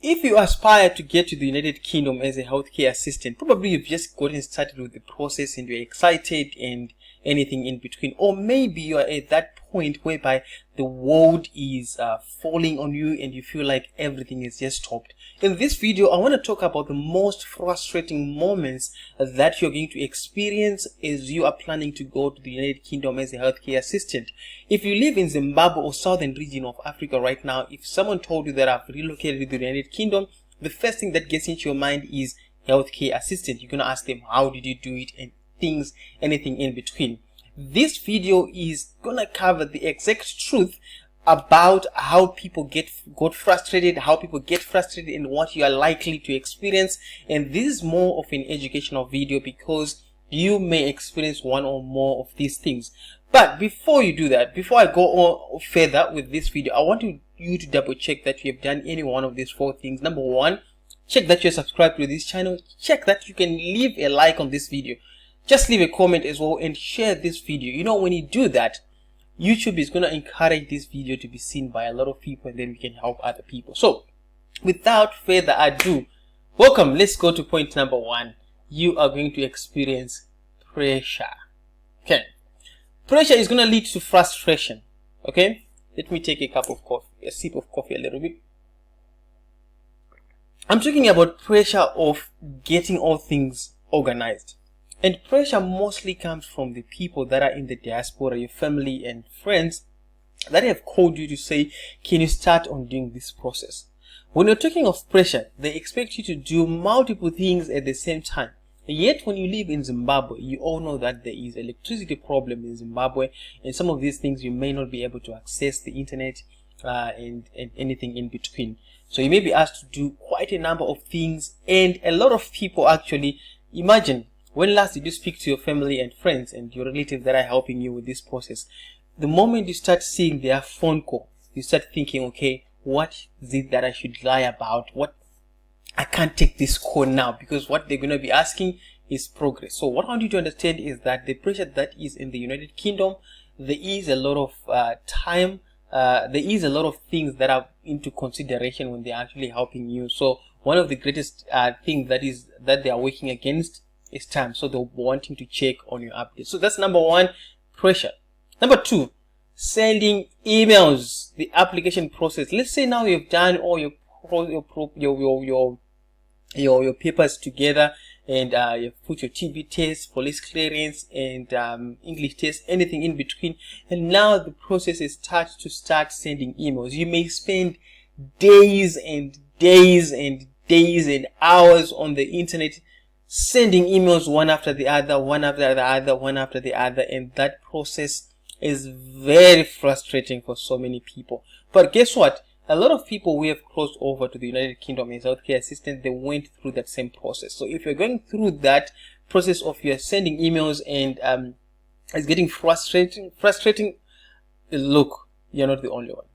If you aspire to get to the United Kingdom as a healthcare assistant, probably you've just gotten started with the process and you're excited and anything in between. Or maybe you're at that point whereby the world is falling on you and you feel like everything is just stopped. In this video, I want to talk about the most frustrating moments that you're going to experience as you are planning to go to the United Kingdom as a healthcare assistant. If you live in Zimbabwe or southern region of Africa right now, if someone told you that I've relocated to the United Kingdom, the first thing that gets into your mind is healthcare assistant. You're going to ask them, how did you do it, and things, anything in between. This video is going to cover the exact truth about how people got frustrated, and what you are likely to experience. And this is more of an educational video because you may experience one or more of these things. But before you do that, before I go on further with this video, I want you to double check that you have done any one of these 4 things. Number 1, check that you're subscribed to this channel. Check that you can leave a like on this video. Just leave a comment as well and share this video. You know, when you do that, YouTube is going to encourage this video to be seen by a lot of people, and then we can help other people. So without further ado, welcome. Let's go to point number 1. You are going to experience pressure. Okay. Pressure is going to lead to frustration. Okay. Let me take a sip of coffee a little bit. I'm talking about pressure of getting all things organized. And pressure mostly comes from the people that are in the diaspora, your family and friends that have called you to say, can you start on doing this process? When you're talking of pressure, they expect you to do multiple things at the same time. Yet when you live in Zimbabwe, you all know that there is electricity problem in Zimbabwe, and some of these things you may not be able to access the internet and anything in between. So you may be asked to do quite a number of things, and a lot of people actually, imagine, when last did you speak to your family and friends and your relatives that are helping you with this process? The moment you start seeing their phone call, you start thinking, okay, what is it that I should lie about? I can't take this call now because what they're going to be asking is progress. So what I want you to understand is that the pressure that is in the United Kingdom, there is a lot of time, there is a lot of things that are into consideration when they're actually helping you. So one of the greatest things that they are working against is time. So they're wanting to check on your updates. So that's number 1, pressure. Number 2, sending emails, the application process. Let's say now you've done all your papers together, and you've put your TB test, police clearance, and English test, anything in between, and now the process is to start sending emails. You may spend days and days and days and hours on the internet sending emails one after the other, and that process is very frustrating for so many people. But guess what? A lot of people who have crossed over to the United Kingdom as healthcare assistants, they went through that same process. So if you're going through that process of you're sending emails and it's getting frustrating, look, you're not the only one.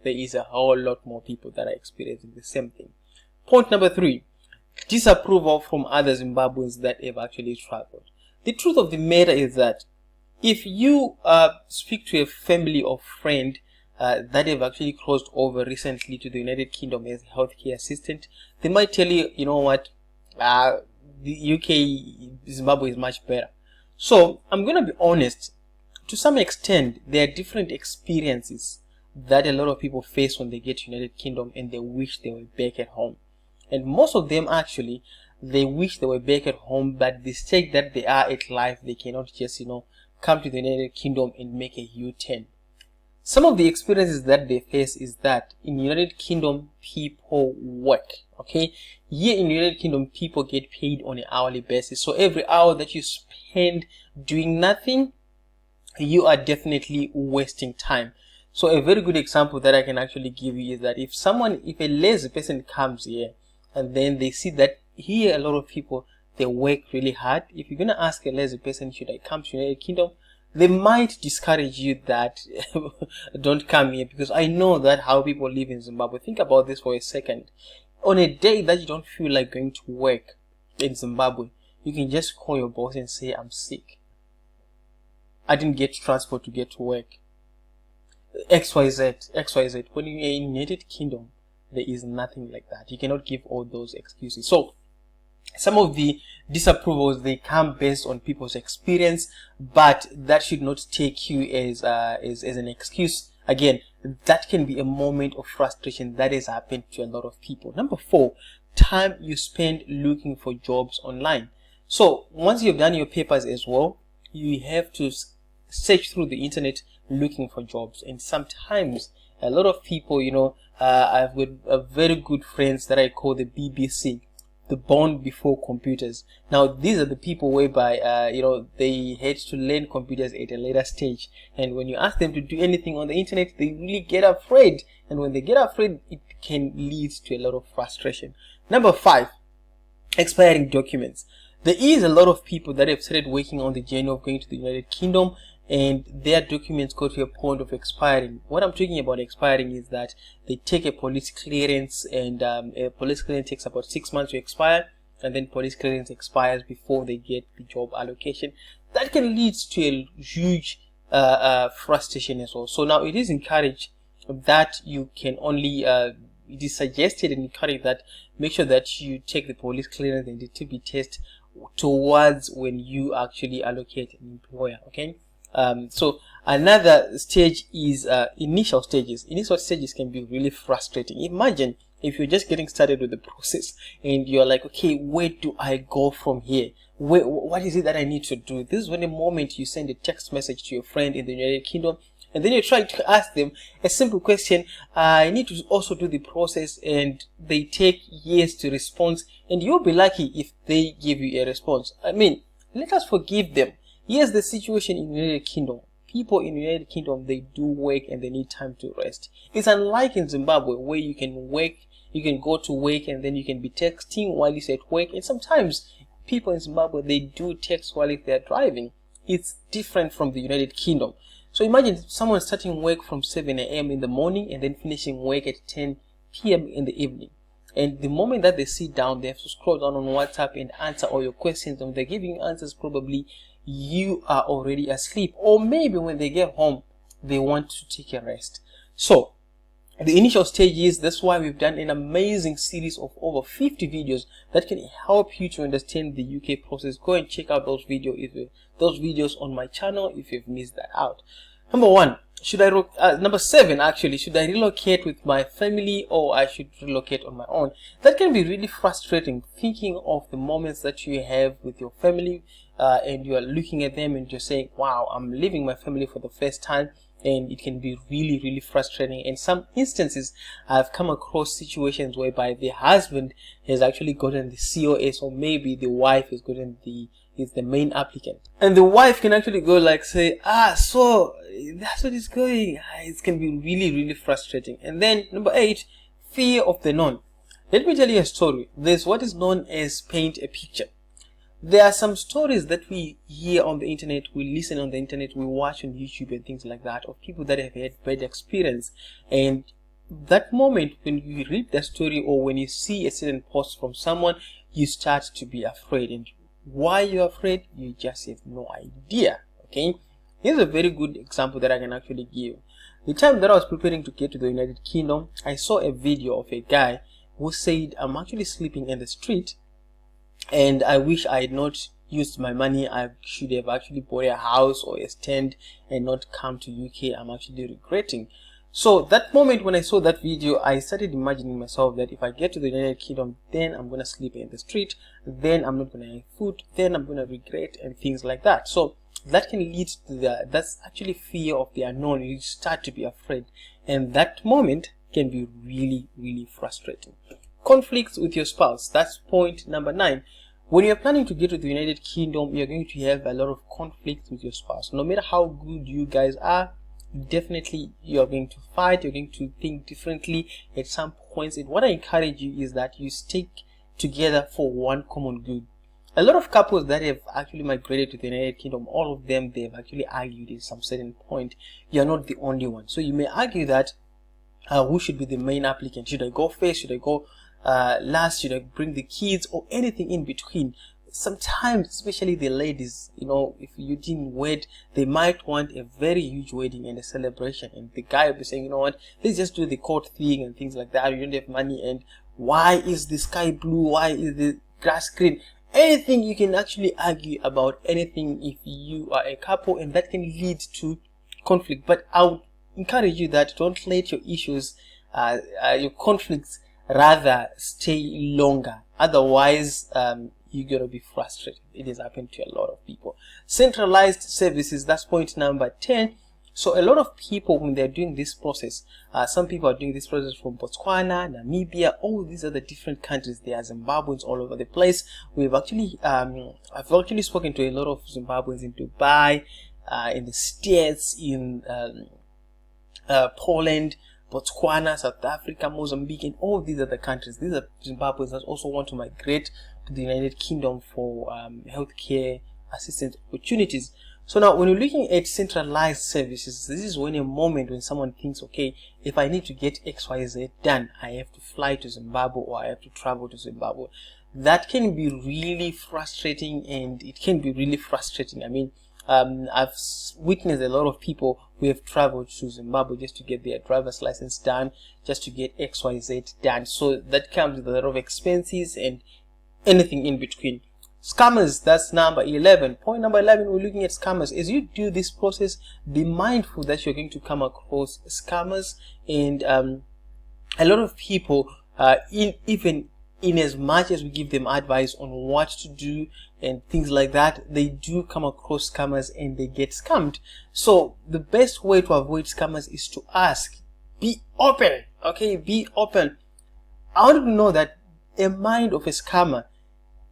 There is a whole lot more people that are experiencing the same thing. Point number 3. Disapproval from other Zimbabweans that have actually traveled. The truth of the matter is that if you speak to a family or friend that have actually crossed over recently to the United Kingdom as a healthcare assistant, they might tell you, you know what, the UK, Zimbabwe is much better. So I'm going to be honest, to some extent, there are different experiences that a lot of people face when they get to United Kingdom and they wish they were back at home. And most of them actually, they wish they were back at home, but the stage that they are at life, they cannot just, come to the United Kingdom and make a U-turn. Some of the experiences that they face is that in United Kingdom, people work, okay? Here in United Kingdom, people get paid on an hourly basis. So every hour that you spend doing nothing, you are definitely wasting time. So a very good example that I can actually give you is that if a lazy person comes here, and then they see that here a lot of people, they work really hard. If you're going to ask a lazy person, should I come to the United Kingdom? They might discourage you that don't come here, because I know that how people live in Zimbabwe. Think about this for a second. On a day that you don't feel like going to work in Zimbabwe, you can just call your boss and say, I'm sick. I didn't get transport to get to work. XYZ. When you're in United Kingdom, There is nothing like that. You cannot give all those excuses. So some of the disapprovals, they come based on people's experience, but that should not take you as an excuse. Again, that can be a moment of frustration that has happened to a lot of people. Number 4, time you spend looking for jobs online. So once you've done your papers as well, you have to search through the internet looking for jobs. And sometimes a lot of people, I've got very good friends that I call the BBC, the born before computers. Now these are the people whereby they had to learn computers at a later stage, and when you ask them to do anything on the internet, they really get afraid, and when they get afraid, it can lead to a lot of frustration. Number 5, expiring documents. There is a lot of people that have started working on the journey of going to the United Kingdom, and their documents go to a point of expiring. What I'm talking about expiring is that they take a police clearance, and a police clearance takes about 6 months to expire, and then police clearance expires before they get the job allocation. That can lead to a huge frustration as well. So now it is encouraged that you can only it is suggested and encouraged that make sure that you take the police clearance and the TB test towards when you actually allocate an employer. Okay. So another stage is initial stages. Initial stages can be really frustrating. Imagine if you're just getting started with the process and you're like, okay, where do I go from here? What is it that I need to do? This is when the moment you send a text message to your friend in the United Kingdom, and then you try to ask them a simple question. I need to also do the process, and they take years to respond, and you'll be lucky if they give you a response. I mean, let us forgive them. Here's the situation in the United Kingdom. People in the United Kingdom, they do work and they need time to rest. It's unlike in Zimbabwe where you can work, you can go to work and then you can be texting while you're at work. And sometimes people in Zimbabwe, they do text while they're driving. It's different from the United Kingdom. So imagine someone starting work from 7 a.m. in the morning and then finishing work at 10 p.m. in the evening. And the moment that they sit down, they have to scroll down on WhatsApp and answer all your questions. And they're giving you answers, probably you are already asleep, or maybe when they get home they want to take a rest. So the initial stages, that's why we've done an amazing series of over 50 videos that can help you to understand the UK process. Go and check out those videos on my channel if you've missed that out. Number 1, number 7 actually, should I relocate with my family or I should relocate on my own? That can be really frustrating, thinking of the moments that you have with your family, and you are looking at them and you're saying, wow, I'm leaving my family for the first time, and it can be really, really frustrating. In some instances, I've come across situations whereby the husband has actually gotten the COS, or maybe the wife has gotten is the main applicant, and the wife can actually go like say, so that's what it's going. It can be really, really frustrating. And then number 8, fear of the known. Let me tell you a story. There's what is known as paint a picture. There are some stories that we hear on the internet, we listen on the internet, we watch on YouTube and things like that, of people that have had bad experience. And that moment when you read that story, or when you see a certain post from someone, you start to be afraid. And why you're afraid, you just have no idea. Okay, here's a very good example that I can actually give. The time that I was preparing to get to the United Kingdom, I saw a video of a guy who said, I'm actually sleeping in the street, and I wish I had not used my money. I should have actually bought a house or a stand and not come to UK. I'm actually regretting. So that moment when I saw that video, I started imagining myself that if I get to the United Kingdom, then I'm going to sleep in the street, then I'm not going to have food, then I'm going to regret, and things like that. So that can lead to that's actually fear of the unknown. You start to be afraid, and that moment can be really, really frustrating. Conflicts with your spouse. That's point number 9. When you're planning to get to the United Kingdom, you're going to have a lot of conflicts with your spouse. No matter how good you guys are, definitely you're going to fight, you're going to think differently at some points. And what I encourage you is that you stick together for one common good. A lot of couples that have actually migrated to the United Kingdom, all of them, they have actually argued at some certain point. You're not the only one. So you may argue that who should be the main applicant? Should I go first? Should I go last? Should I bring the kids, or anything in between? sometimes, especially the ladies, if you didn't wed, they might want a very huge wedding and a celebration, and the guy will be saying, what, let's just do the court thing and things like that. You don't have money, and why is the sky blue? Why is the grass green? Anything. You can actually argue about anything if you are a couple, and that can lead to conflict. But I would encourage you that don't let your issues, your conflicts, rather stay longer. Otherwise, you're gonna be frustrated. It has happened to a lot of people. Centralized services, that's point number 10. So a lot of people, when they're doing this process, some people are doing this process from Botswana, Namibia, all these are the different countries. There are Zimbabweans all over the place. We've actually, I've actually spoken to a lot of Zimbabweans in Dubai, in the States, in Poland, Botswana, South Africa, Mozambique, and all these other countries. These are Zimbabweans that also want to migrate to the United Kingdom for healthcare assistance opportunities. So now, when you're looking at centralized services, this is when a moment when someone thinks, okay, if I need to get XYZ done, I have to fly to Zimbabwe or I have to travel to Zimbabwe. That can be really frustrating, and it can be really frustrating. I mean, I've witnessed a lot of people who have traveled to Zimbabwe just to get their driver's license done, just to get XYZ done. So that comes with a lot of expenses and anything in between. Scammers, that's number 11. Point number 11, we're looking at scammers. As you do this process, be mindful that you're going to come across scammers, and a lot of people, even in as much as we give them advice on what to do and things like that, they do come across scammers and they get scammed. So the best way to avoid scammers is to ask. Be open, okay? Be open. I want to know that a mind of a scammer,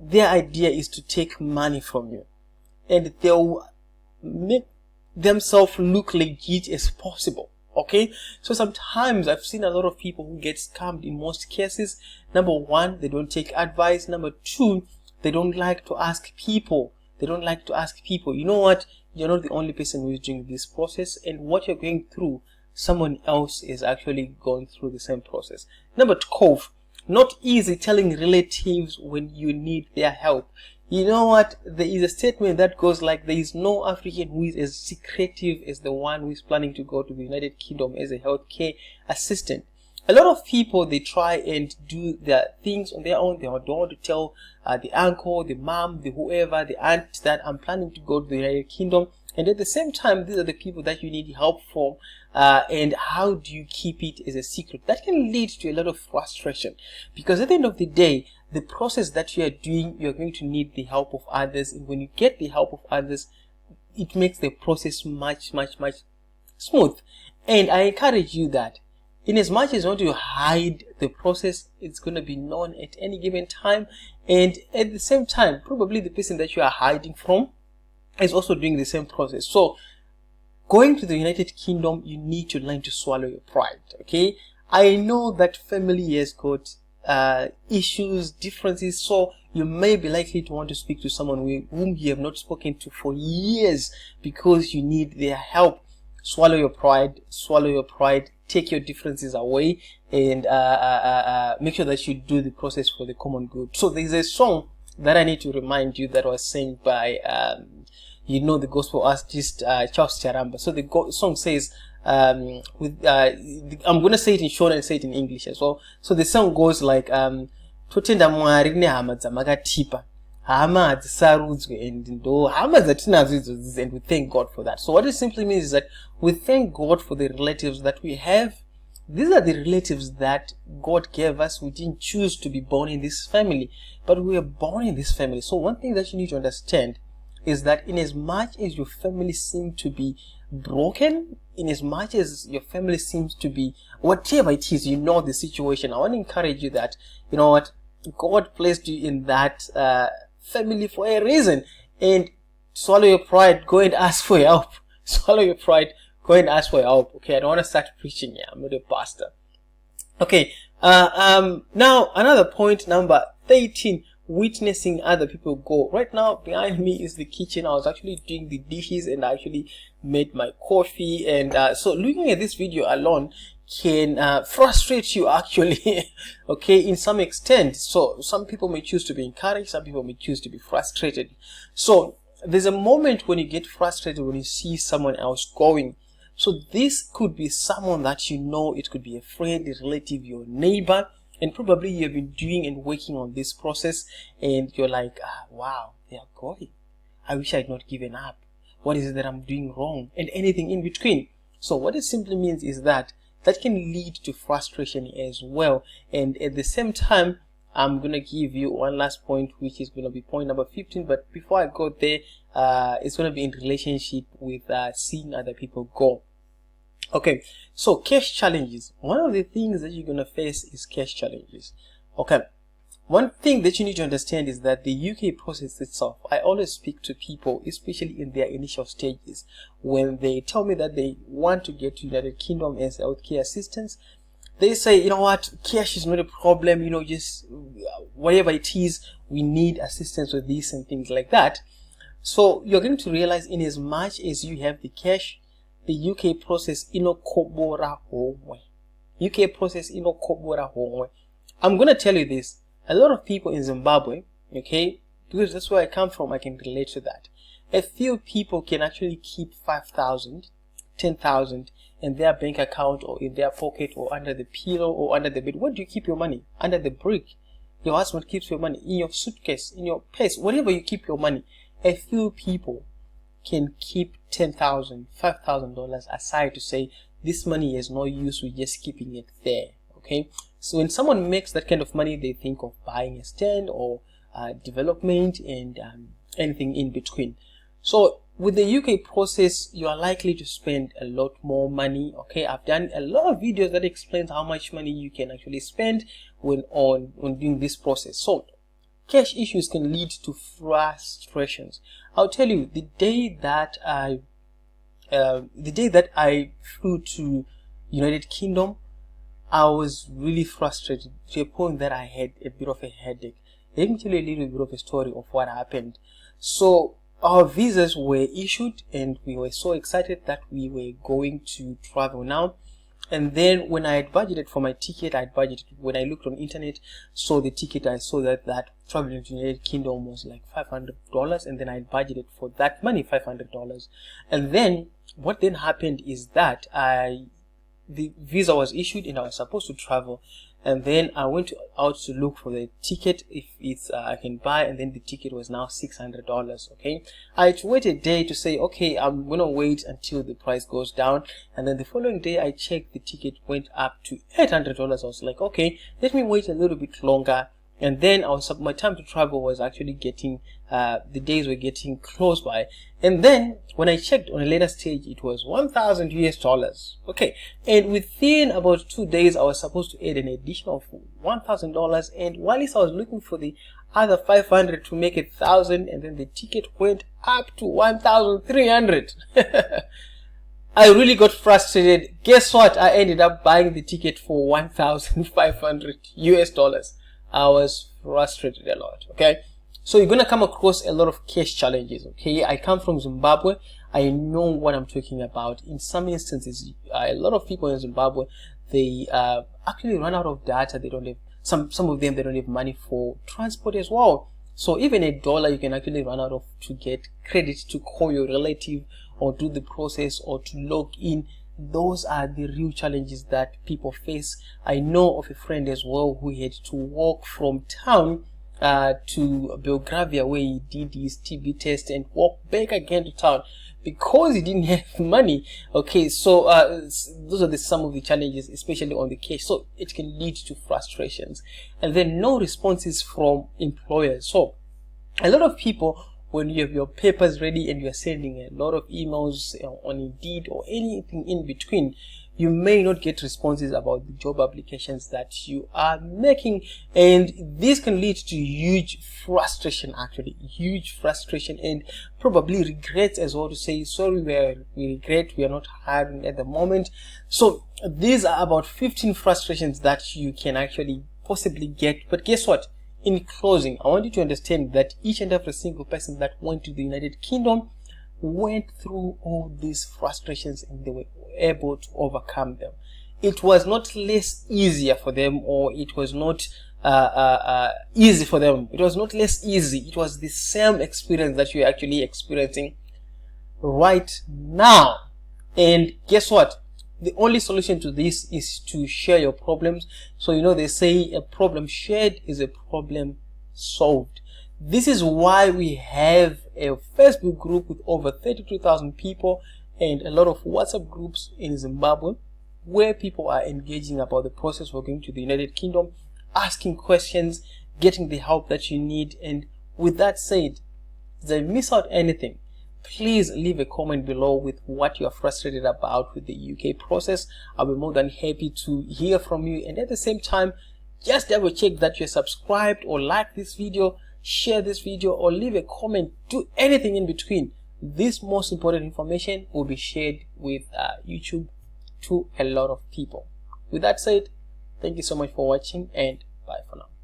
their idea is to take money from you, and they'll make themselves look legit as possible. Okay, so sometimes I've seen a lot of people who get scammed in most cases. Number one, they don't take advice. Number two, they don't like to ask people. They don't like to ask people. You know what? You're not the only person who is doing this process, and what you're going through, someone else is actually going through the same process. Number 12, not easy telling relatives when you need their help. You know what? There is a statement that goes like, there is no African who is as secretive as the one who is planning to go to the United Kingdom as a healthcare assistant. A lot of people, they try and do their things on their own. They don't want to tell the uncle, the mom, the whoever, the aunt that I'm planning to go to the United Kingdom. And at the same time, these are the people that you need help from. And how do you keep it as a secret? That can lead to a lot of frustration, because at the end of the day, the process that you are doing, you're going to need the help of others. And when you get the help of others, it makes the process much smooth. And I encourage you that in as much as you want to hide the process, it's going to be known at any given time. And at the same time, probably the person that you are hiding from is also doing the same process. So going to the United Kingdom, you need to learn to swallow your pride. Okay, I know that family has got issues, differences, so you may be likely to want to speak to someone whom you have not spoken to for years, because you need their help. Swallow your pride, take your differences away, and make sure that you do the process for the common good. So there's a song that I need to remind you that was sang by the gospel artist Charles Charamba. So the song says, I'm going to say it in short and say it in English as well. So the song goes like, totenda mwari nehama dzamakatipa, hama hadzisarudzwe, and we thank God for that. So what it simply means is that we thank God for the relatives that we have. These are the relatives that God gave us. We didn't choose to be born in this family, but we were born in this family. So one thing that you need to understand is that in as much as your family seems to be broken, in as much as your family seems to be whatever it is, the situation, I want to encourage you that, you know what, God placed you in that family for a reason. And swallow your pride, go and ask for help. Swallow your pride, go and ask for help. Okay, I don't want to start preaching here. I'm not a pastor. Okay, now another point, number 13, witnessing other people go. Right now behind me is the kitchen. I was actually doing the dishes and I actually made my coffee, and so looking at this video alone can frustrate you actually. Okay, in some extent. So some people may choose to be encouraged, some people may choose to be frustrated. So there's a moment when you get frustrated when you see someone else going. So this could be someone that you know, it could be a friend, a relative, your neighbor, and probably you've been doing and working on this process and you're like, wow, they are going. I wish I had not given up. What is it that I'm doing wrong? And anything in between. So what it simply means is that can lead to frustration as well. And at the same time, I'm going to give you one last point, which is going to be point number 15. But before I go there, it's going to be in relationship with seeing other people go. Okay, so cash challenges. One of the things that you're going to face is cash challenges. Okay, one thing that you need to understand is that the UK process itself, I always speak to people, especially in their initial stages, when they tell me that they want to get to United Kingdom as healthcare assistants. They say, you know what, cash is not a problem, you know, just whatever it is, we need assistance with this and things like that. So you're going to realize, in as much as you have the cash, the UK process inokobora home. UK process inokobora home. I'm going to tell you this. A lot of people in Zimbabwe, okay, because that's where I come from, I can relate to that. A few people can actually keep 5,000, 10,000 in their bank account or in their pocket or under the pillow or under the bed. Where do you keep your money? Under the brick. Your husband keeps your money in your suitcase, in your purse, wherever you keep your money. A few people can keep $10,000, $5,000 aside to say, this money has no use, we're just keeping it there. Okay, so when someone makes that kind of money, they think of buying a stand or development and anything in between. So with the UK process, you are likely to spend a lot more money. Okay, I've done a lot of videos that explains how much money you can actually spend when on doing this process. So cash issues can lead to frustrations. I'll tell you, the day that I flew to United Kingdom, I was really frustrated to a point that I had a bit of a headache. Let me tell you a little bit of a story of what happened. So our visas were issued and we were so excited that we were going to travel now. And then when I had budgeted for my ticket, when I looked on internet, saw the ticket, I saw that traveling to United Kingdom was like $500, and then I had budgeted for that money, $500. And then what then happened is that the visa was issued and I was supposed to travel, and then I went out to look for the ticket if it's I can buy, and then the ticket was now $600. Okay, I had to wait a day to say, okay, I'm gonna wait until the price goes down, and then the following day I checked, the ticket went up to $800. I was like, okay, let me wait a little bit longer. And then my time to travel was actually getting, the days were getting close by. And then when I checked on a later stage, it was $1,000. Okay. And within about 2 days, I was supposed to add an additional $1,000. And while I was looking for the other 500 to make it 1,000, and then the ticket went up to 1,300. I really got frustrated. Guess what? I ended up buying the ticket for $1,500. I was frustrated a lot. Okay, so you're gonna come across a lot of cash challenges. Okay, I come from Zimbabwe. I know what I'm talking about. In some instances, a lot of people in Zimbabwe, they actually run out of data. They don't have some of them. They don't have money for transport as well. So even $1 you can actually run out of to get credit to call your relative or do the process or to log in. Those are the real challenges that people face. I know of a friend as well who had to walk from town to Belgravia, where he did his TB test, and walk back again to town because he didn't have money. Okay, so those are some of the challenges, especially on the cash. So it can lead to frustrations, and then no responses from employers. So a lot of people, when you have your papers ready and you are sending a lot of emails on Indeed or anything in between, you may not get responses about the job applications that you are making, and this can lead to huge frustration, actually huge frustration, and probably regrets as well, to say, sorry, we regret, we are not hiring at the moment. So these are about 15 frustrations that you can actually possibly get. But guess what? in closing, I want you to understand that each and every single person that went to the United Kingdom went through all these frustrations and they were able to overcome them. It was not less easier for them, or it was not easy for them. It was not less easy. It was the same experience that you're actually experiencing right now. And guess what? The only solution to this is to share your problems. So, you know, they say a problem shared is a problem solved. This is why we have a Facebook group with over 32,000 people and a lot of WhatsApp groups in Zimbabwe where people are engaging about the process of going to the United Kingdom, asking questions, getting the help that you need. And with that said, if I miss out anything, please leave a comment below with what you are frustrated about with the UK process. I'll be more than happy to hear from you. And at the same time, just double check that you're subscribed or like this video, share this video, or leave a comment. Do anything in between. This most important information will be shared with YouTube to a lot of people. With that said, thank you so much for watching, and bye for now.